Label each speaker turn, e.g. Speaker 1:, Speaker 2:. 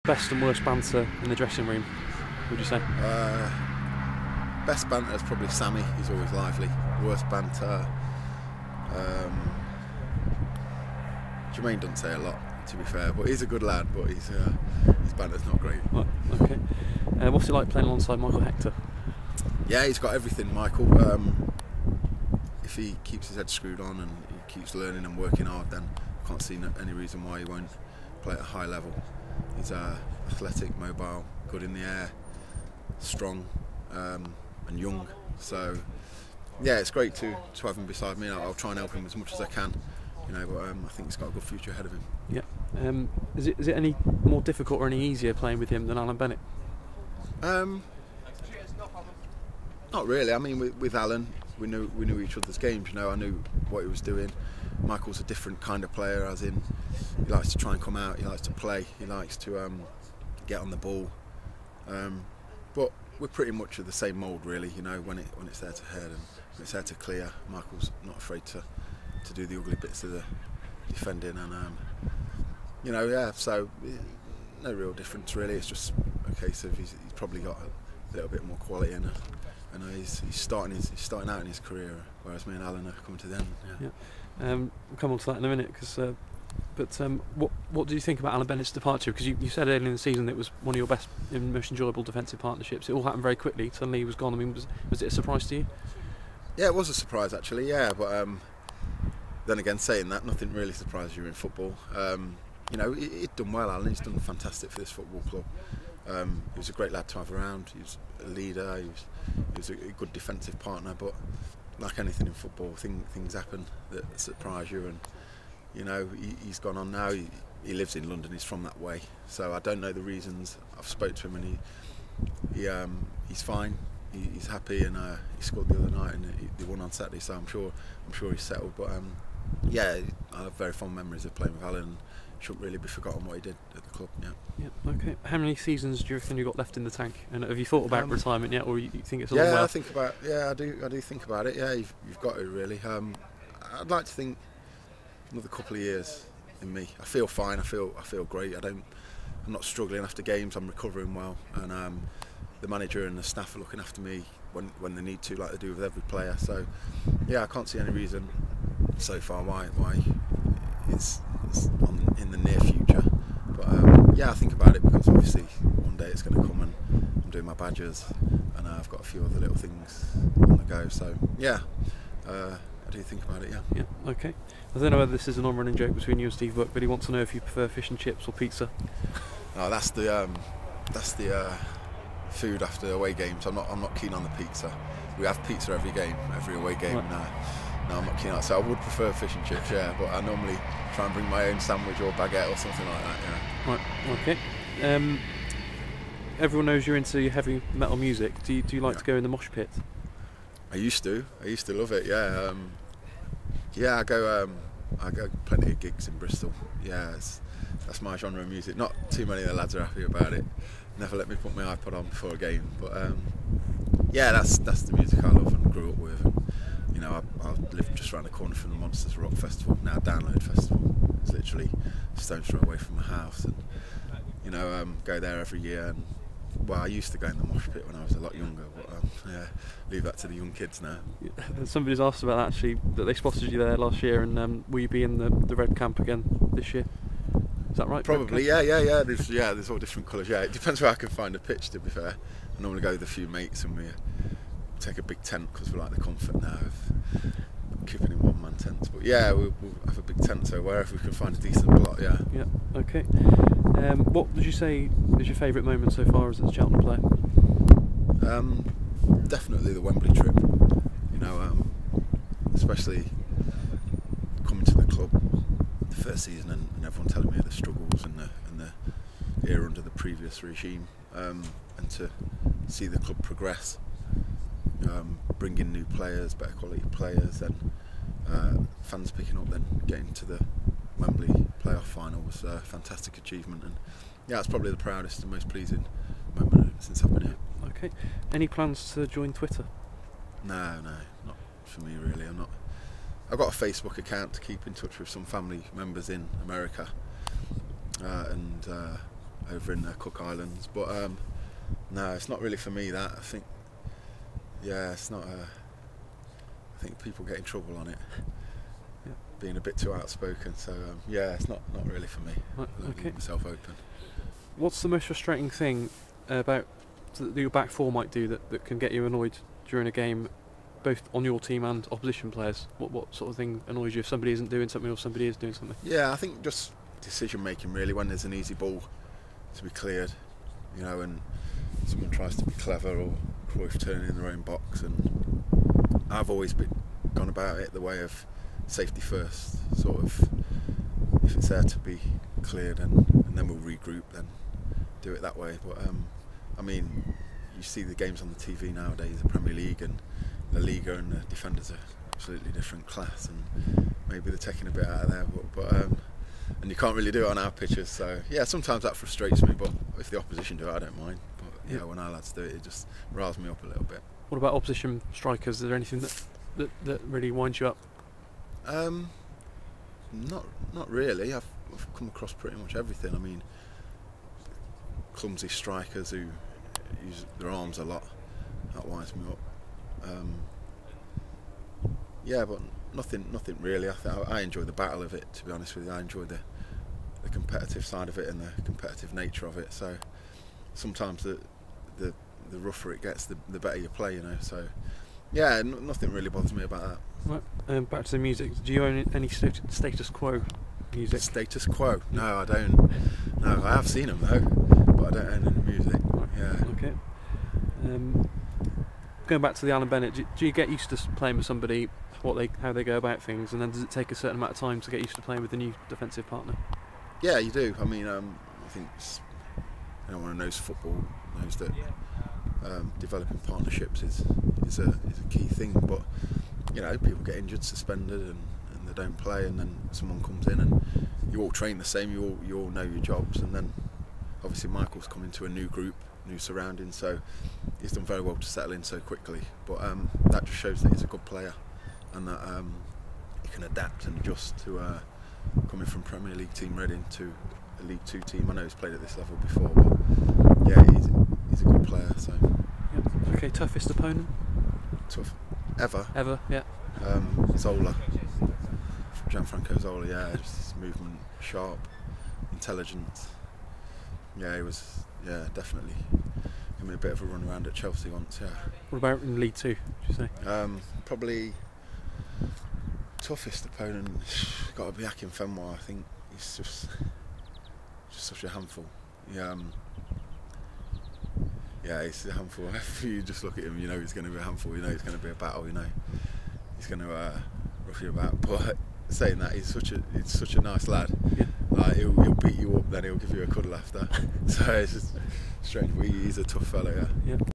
Speaker 1: Best and worst banter in the dressing room, would you say?
Speaker 2: Best banter is probably Sammy. He's always lively. Worst banter, Jermaine doesn't say a lot, to be fair, but he's a good lad. But his banter's not great.
Speaker 1: Right, okay. What's it like playing alongside Michael Hector?
Speaker 2: Yeah, he's got everything, Michael. If he keeps his head screwed on and he keeps learning and working hard, then I can't see any reason why he won't play at a high level. He's athletic, mobile, good in the air, strong, and young. So yeah, it's great to have him beside me. I'll try and help him as much as I can, but I think he's got a good future ahead of him.
Speaker 1: Yeah. Is it any more difficult or any easier playing with him than Alan Bennett?
Speaker 2: Not really. I mean, with Alan, we knew each other's games. I knew what he was doing. Michael's a different kind of player, as in he likes to try and come out. He likes to play. He likes to get on the ball. But we're pretty much of the same mould, really. When it's there to head and when it's there to clear, Michael's not afraid to do the ugly bits of the defending, and yeah. So no real difference, really. It's just a case of he's probably got a little bit more quality and he's starting out in his career, whereas me and Alan are coming to the end. Yeah.
Speaker 1: We'll come on to that in a minute. What do you think about Alan Bennett's departure? Because you said earlier in the season that it was one of your best and most enjoyable defensive partnerships. It all happened very quickly. Suddenly he was gone. I mean, was it a surprise to you?
Speaker 2: Yeah, it was a surprise actually. Yeah, but then again, saying that, nothing really surprises you in football. He'd done well, Alan. He's done fantastic for this football club. He was a great lad to have around. He was a leader. He was a good defensive partner. But like anything in football, things happen that surprise you. And he's gone on now. He lives in London. He's from that way. So I don't know the reasons. I've spoke to him and he's fine. He's happy, and he scored the other night and they won on Saturday. So I'm sure he's settled. But yeah, I have very fond memories of playing with Alan. Shouldn't really be forgotten what he did at the club.
Speaker 1: Yeah. Okay. How many seasons do you reckon you got left in the tank? And have you thought about retirement yet, or you think it's a long way off?
Speaker 2: I do think about it. Yeah, you've got to really. I'd like to think another couple of years in me. I feel fine. I feel great. I'm not struggling after games. I'm recovering well, and the manager and the staff are looking after me when they need to, like they do with every player. So yeah, I can't see any reason so far why it's in the near future. But yeah, I think about it because obviously one day it's going to come, and I'm doing my badges, and I've got a few other little things on the go. So yeah, I do think about it.
Speaker 1: Yeah. Okay. I don't know whether this is an on-running joke between you and Steve Buck, but he wants to know if you prefer fish and chips or pizza.
Speaker 2: No, that's the food after away games. I'm not keen on the pizza. We have pizza every away game.
Speaker 1: Right.
Speaker 2: No, I'm not keen on it. So I would prefer fish and chips, yeah, but I normally try and bring my own sandwich or baguette or something like that, yeah.
Speaker 1: Right, okay. Everyone knows you're into heavy metal music. Do you like to go in the mosh pit?
Speaker 2: I used to love it, yeah. Yeah, I go plenty of gigs in Bristol. Yeah, that's my genre of music. Not too many of the lads are happy about it. Never let me put my iPod on before a game, but yeah, that's the music I love and grew up with. And, I live just around the corner from the Monsters Rock Festival, now Download Festival. It's literally a stone's throw away from my house, and go there every year. And well, I used to go in the mosh pit when I was a lot younger, but yeah, leave that to the young kids now.
Speaker 1: Somebody's asked about that actually, that they spotted you there last year, and will you be in the red camp again this year? Is that right?
Speaker 2: Probably, yeah. There's all different colours. Yeah, it depends where I can find a pitch. To be fair, I normally go with a few mates, and we take a big tent because we like the comfort now of keeping in one-man tents. But yeah, we'll have a big tent, so wherever we can find a decent block, yeah.
Speaker 1: Yeah. Okay. What would you say is your favourite moment so far as a Cheltenham player?
Speaker 2: Definitely the Wembley trip. Especially coming to the club the first season and everyone telling me of the struggles and the era under the previous regime, and to see the club progress, bring in new players, better quality players, and fans picking up, then getting to the Wembley playoff final was a fantastic achievement, and yeah, it's probably the proudest and most pleasing moment since I've been here.
Speaker 1: Okay. Any plans to join Twitter?
Speaker 2: No, not for me really. I've got a Facebook account to keep in touch with some family members in America, and over in the Cook Islands. But no, it's not really for me. That I think, yeah, it's not. I think people get in trouble on it, being a bit too outspoken. So yeah, it's not really for me.
Speaker 1: Right, okay.
Speaker 2: Leave myself open.
Speaker 1: What's the most frustrating thing about that your back four might do that can get you annoyed during a game, both on your team and opposition players? What sort of thing annoys you if somebody isn't doing something or somebody is doing something?
Speaker 2: Yeah, I think just decision making really, when there's an easy ball to be cleared, you know, and someone tries to be clever, or Cruyff turning in their own box. And I've always gone about it the way of safety first, sort of. If it's there to be cleared and then we'll regroup, then do it that way. But I mean, you see the games on the TV nowadays, the Premier League and La Liga, and the defenders are absolutely different class, and maybe they're taking a bit out of there, but and you can't really do it on our pitches. So yeah, sometimes that frustrates me, but if the opposition do it, I don't mind. But yeah, when our lads do it, it just riles me up a little bit. What
Speaker 1: about opposition strikers? Is there anything that really winds you up?
Speaker 2: Not really. I've come across pretty much everything. I mean, clumsy strikers who use their arms a lot, that winds me up. Yeah, but nothing really. I enjoy the battle of it, to be honest with you. I enjoy the competitive side of it and the competitive nature of it. So sometimes the rougher it gets, the better you play, you know. So yeah, nothing really bothers me about that.
Speaker 1: Right. Back to the music. Do you own any Status Quo music?
Speaker 2: Status Quo? No, I don't. No, I have seen them though, but I don't own any music.
Speaker 1: Right.
Speaker 2: Yeah.
Speaker 1: Okay. Going back to the Alan Bennett, do you get used to playing with somebody, how they go about things, and then does it take a certain amount of time to get used to playing with a new defensive partner?
Speaker 2: Yeah, you do. I mean, I think anyone who knows football knows that developing partnerships is a key thing. But you know, people get injured, suspended, and they don't play, and then someone comes in, and you all train the same. You all know your jobs, and then obviously Michael's come into a new group, new surroundings, so he's done very well to settle in so quickly. But that just shows that he's a good player, and that he can adapt and adjust to coming from Premier League team Reading to a League 2 team. I know he's played at this level before, but yeah, he's a good player. So
Speaker 1: yeah. Okay, toughest opponent?
Speaker 2: Tough ever?
Speaker 1: Yeah.
Speaker 2: Zola, Gianfranco Zola. Yeah, just his movement, sharp, intelligent. Yeah, he was. Yeah, definitely. Gave me a bit of a run around at Chelsea once. Yeah.
Speaker 1: What about in League 2? Would you say?
Speaker 2: Probably toughest opponent. Got to be Akinfenwa. I think he's just such a handful. Yeah, he's a handful. If you just look at him, you know he's going to be a handful. You know he's going to be a battle. You know he's going to rough you about. But saying that, he's such a nice lad.
Speaker 1: Yeah.
Speaker 2: He'll beat you up, then he'll give you a cuddle after. So it's just strange. But he's a tough fellow. Yeah.